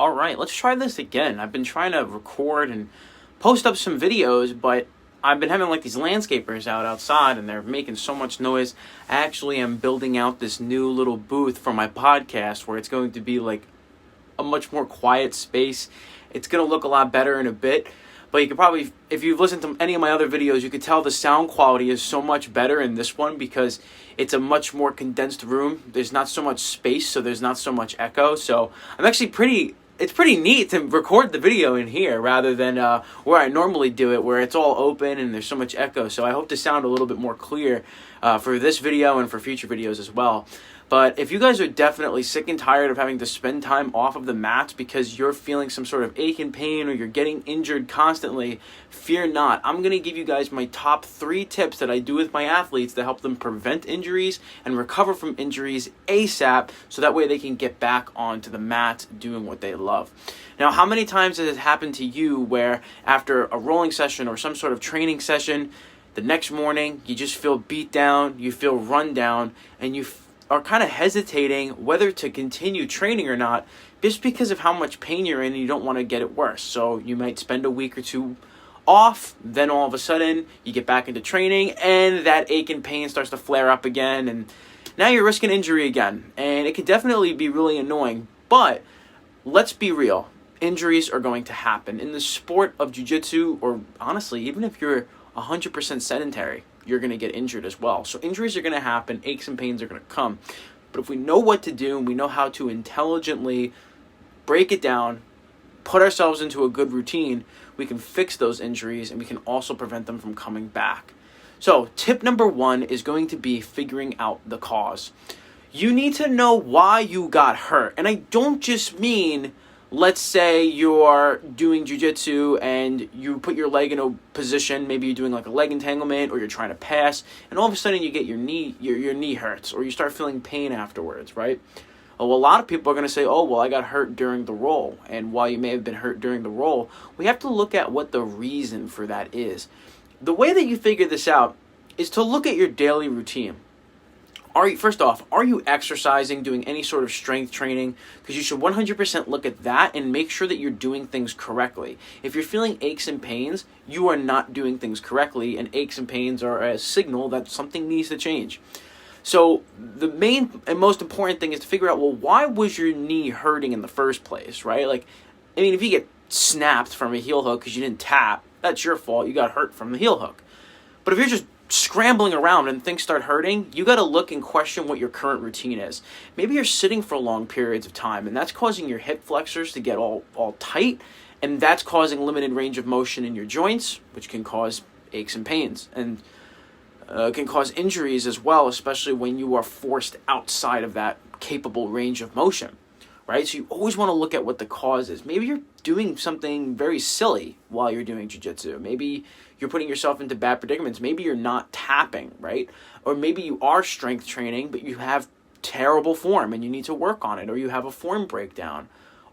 All right, let's try this again. I've been trying to record and post up some videos, but I've been having like these landscapers outside and they're making so much noise. I actually am building out this new little booth for my podcast where it's going to be like a much more quiet space. It's going to look a lot better in a bit. But you could probably, if you've listened to any of my other videos, you could tell the sound quality is so much better in this one because it's a much more condensed room. There's not so much space, so there's not so much echo. So I'm actually it's pretty neat to record the video in here rather than where I normally do it, where it's all open and there's so much echo. So I hope to sound a little bit more clear for this video and for future videos as well. But if you guys are definitely sick and tired of having to spend time off of the mats because you're feeling some sort of ache and pain or you're getting injured constantly, fear not. I'm going to give you guys my top 3 tips that I do with my athletes to help them prevent injuries and recover from injuries ASAP so that way they can get back onto the mat doing what they love. Now, how many times has it happened to you where after a rolling session or some sort of training session, the next morning you just feel beat down, you feel run down, and you are kind of hesitating whether to continue training or not just because of how much pain you're in and you don't want to get it worse. So you might spend a week or 2 off, then all of a sudden you get back into training and that ache and pain starts to flare up again and now you're risking injury again. And it can definitely be really annoying, but let's be real. Injuries are going to happen. In the sport of jiu-jitsu, or honestly, even if you're 100% sedentary, you're going to get injured as well. So injuries are going to happen, aches and pains are going to come. But if we know what to do and we know how to intelligently break it down, put ourselves into a good routine, we can fix those injuries and we can also prevent them from coming back. So tip number 1 is going to be figuring out the cause. You need to know why you got hurt. And I don't just mean, let's say you're doing jiu-jitsu and you put your leg in a position, maybe you're doing like a leg entanglement or you're trying to pass, and all of a sudden you get your knee hurts or you start feeling pain afterwards, right? Well, a lot of people are going to say, oh, well, I got hurt during the roll. And while you may have been hurt during the roll, we have to look at what the reason for that is. The way that you figure this out is to look at your daily routine. First off, are you exercising, doing any sort of strength training? Because you should 100% look at that and make sure that you're doing things correctly. If you're feeling aches and pains, you are not doing things correctly, and aches and pains are a signal that something needs to change. So the main and most important thing is to figure out, well, why was your knee hurting in the first place, right? Like, I mean, if you get snapped from a heel hook because you didn't tap, that's your fault. You got hurt from the heel hook. But if you're just scrambling around and things start hurting, you got to look and question what your current routine is. Maybe you're sitting for long periods of time and that's causing your hip flexors to get all tight, and that's causing limited range of motion in your joints, which can cause aches and pains and can cause injuries as well, especially when you are forced outside of that capable range of motion, right? So you always want to look at what the cause is. Maybe you're doing something very silly while you're doing jiu-jitsu. Maybe you're putting yourself into bad predicaments. Maybe you're not tapping, right? Or maybe you are strength training, but you have terrible form and you need to work on it, or you have a form breakdown,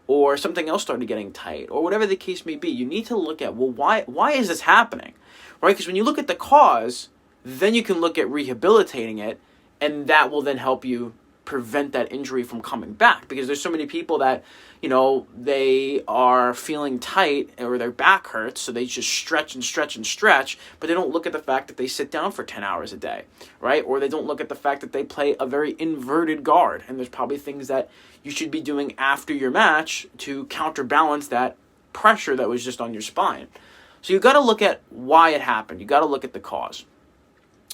or something else started getting tight, or whatever the case may be. You need to look at, well, why is this happening, right? Because when you look at the cause, then you can look at rehabilitating it, and that will then help you prevent that injury from coming back. Because there's so many people that, they are feeling tight or their back hurts, so they just stretch and stretch and stretch, but they don't look at the fact that they sit down for 10 hours a day, right? Or they don't look at the fact that they play a very inverted guard, and there's probably things that you should be doing after your match to counterbalance that pressure that was just on your spine. So you got to look at why it happened. You got to look at the cause.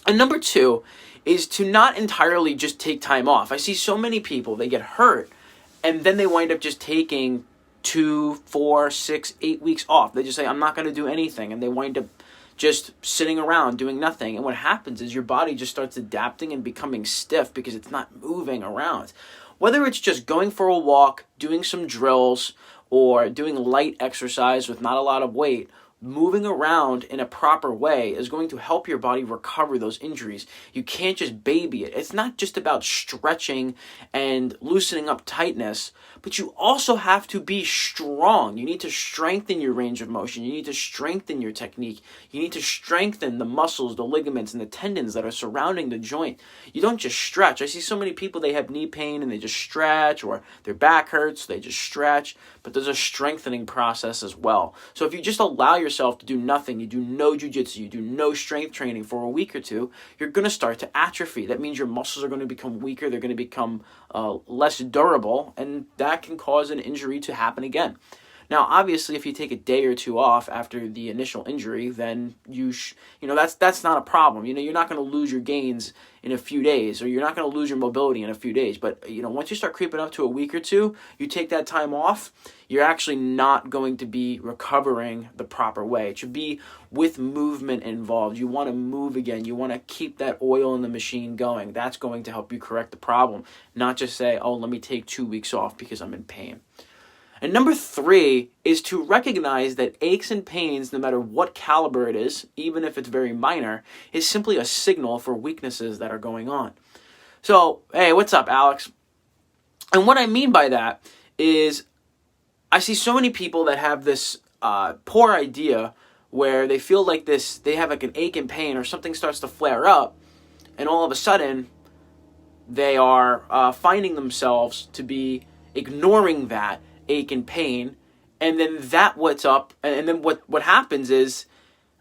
And number 2 is to not entirely just take time off. I see so many people, they get hurt, and then they wind up just taking 2, 4, 6, 8 weeks off. They just say, I'm not going to do anything, and they wind up just sitting around doing nothing. And what happens is your body just starts adapting and becoming stiff because it's not moving around. Whether it's just going for a walk, doing some drills, or doing light exercise with not a lot of weight, moving around in a proper way is going to help your body recover those injuries. You can't just baby it. It's not just about stretching and loosening up tightness, but you also have to be strong. You need to strengthen your range of motion. You need to strengthen your technique. You need to strengthen the muscles, the ligaments, and the tendons that are surrounding the joint. You don't just stretch. I see so many people, they have knee pain and they just stretch, or their back hurts, they just stretch, but there's a strengthening process as well. So if you just allow yourself to do nothing, you do no jiu-jitsu, you do no strength training for a week or two, you're going to start to atrophy. That means your muscles are going to become weaker, they're going to become less durable, and that can cause an injury to happen again. Now, obviously, if you take a day or two off after the initial injury, then that's not a problem. You're not going to lose your gains in a few days, or you're not going to lose your mobility in a few days. But once you start creeping up to a week or two, you take that time off, you're actually not going to be recovering the proper way. It should be with movement involved. You want to move again. You want to keep that oil in the machine going. That's going to help you correct the problem, not just say, oh, let me take 2 weeks off because I'm in pain. And number 3 is to recognize that aches and pains, no matter what caliber it is, even if it's very minor, is simply a signal for weaknesses that are going on. So, hey, what's up, Alex? And what I mean by that is I see so many people that have this poor idea where they feel like they have like an ache and pain, or something starts to flare up, and all of a sudden they are finding themselves to be ignoring that ache and pain, and then what happens is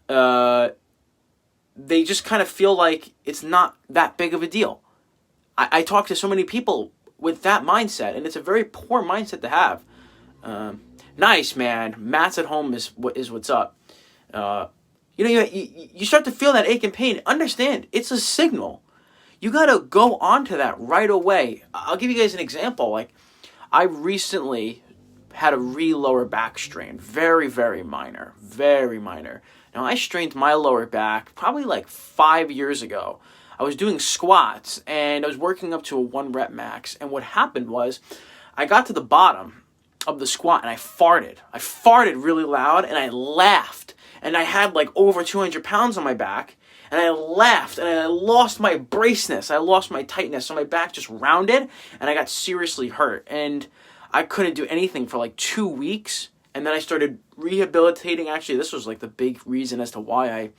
they just kind of feel like it's not that big of a deal. I talk to so many people with that mindset, and it's a very poor mindset to have. Nice, man. Matt's at home is what's up. You start to feel that ache and pain. Understand, it's a signal. You got to go onto that right away. I'll give you guys an example. Like, I recently had a lower back strain. Very, very minor. Very minor. Now, I strained my lower back probably like 5 years ago. I was doing squats, and I was working up to a 1 rep max. And what happened was, I got to the bottom of the squat, and I farted. I farted really loud, and I laughed. And I had like over 200 pounds on my back. And I laughed, and I lost my braceness. I lost my tightness. So my back just rounded, and I got seriously hurt. And I couldn't do anything for like 2 weeks, and then I started rehabilitating. Actually, this was like the big reason as to why I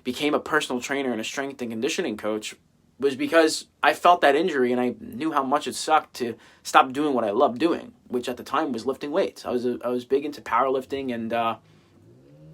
became a personal trainer and a strength and conditioning coach, was because I felt that injury, and I knew how much it sucked to stop doing what I loved doing, which at the time was lifting weights. I was big into powerlifting and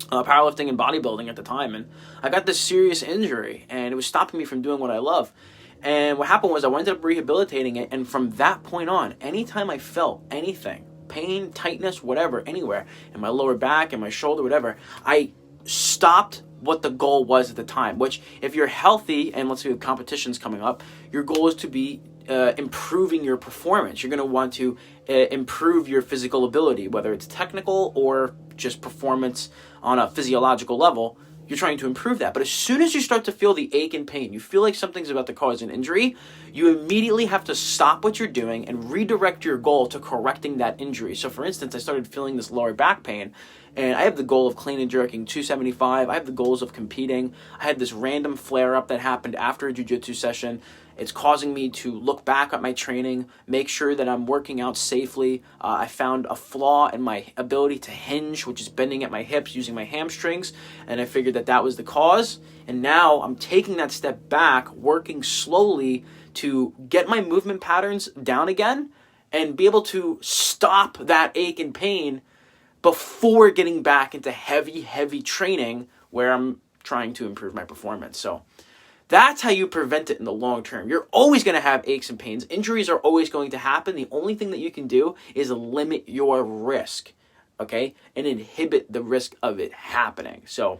bodybuilding at the time, and I got this serious injury, and it was stopping me from doing what I love. And what happened was I ended up rehabilitating it, and from that point on, anytime I felt anything, pain, tightness, whatever, anywhere, in my lower back, in my shoulder, whatever, I stopped what the goal was at the time, which if you're healthy, and let's say with competitions coming up, your goal is to be improving your performance. You're going to want to improve your physical ability, whether it's technical or just performance on a physiological level. You're trying to improve that. But as soon as you start to feel the ache and pain, you feel like something's about to cause an injury, you immediately have to stop what you're doing and redirect your goal to correcting that injury. So for instance, I started feeling this lower back pain, and I have the goal of clean and jerking 275. I have the goals of competing. I had this random flare-up that happened after a jiu-jitsu session. It's causing me to look back at my training, make sure that I'm working out safely. I found a flaw in my ability to hinge, which is bending at my hips using my hamstrings, and I figured that was the cause. And now I'm taking that step back, working slowly to get my movement patterns down again and be able to stop that ache and pain before getting back into heavy training where I'm trying to improve my performance. So that's how you prevent it in the long term. You're always going to have aches and pains. Injuries are always going to happen. The only thing that you can do is limit your risk, okay, and inhibit the risk of it happening. So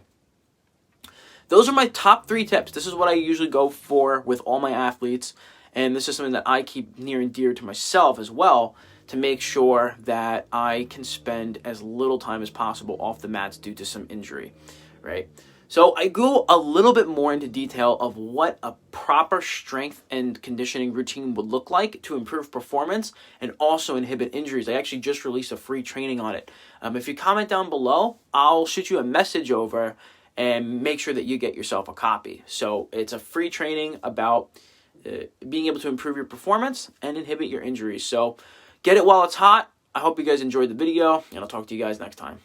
those are my top 3 tips. This is what I usually go for with all my athletes, and this is something that I keep near and dear to myself as well, to make sure that I can spend as little time as possible off the mats due to some injury, right? So I go a little bit more into detail of what a proper strength and conditioning routine would look like to improve performance and also inhibit injuries. I actually just released a free training on it. If you comment down below, I'll shoot you a message over and make sure that you get yourself a copy. So it's a free training about being able to improve your performance and inhibit your injuries. So get it while it's hot. I hope you guys enjoyed the video, and I'll talk to you guys next time.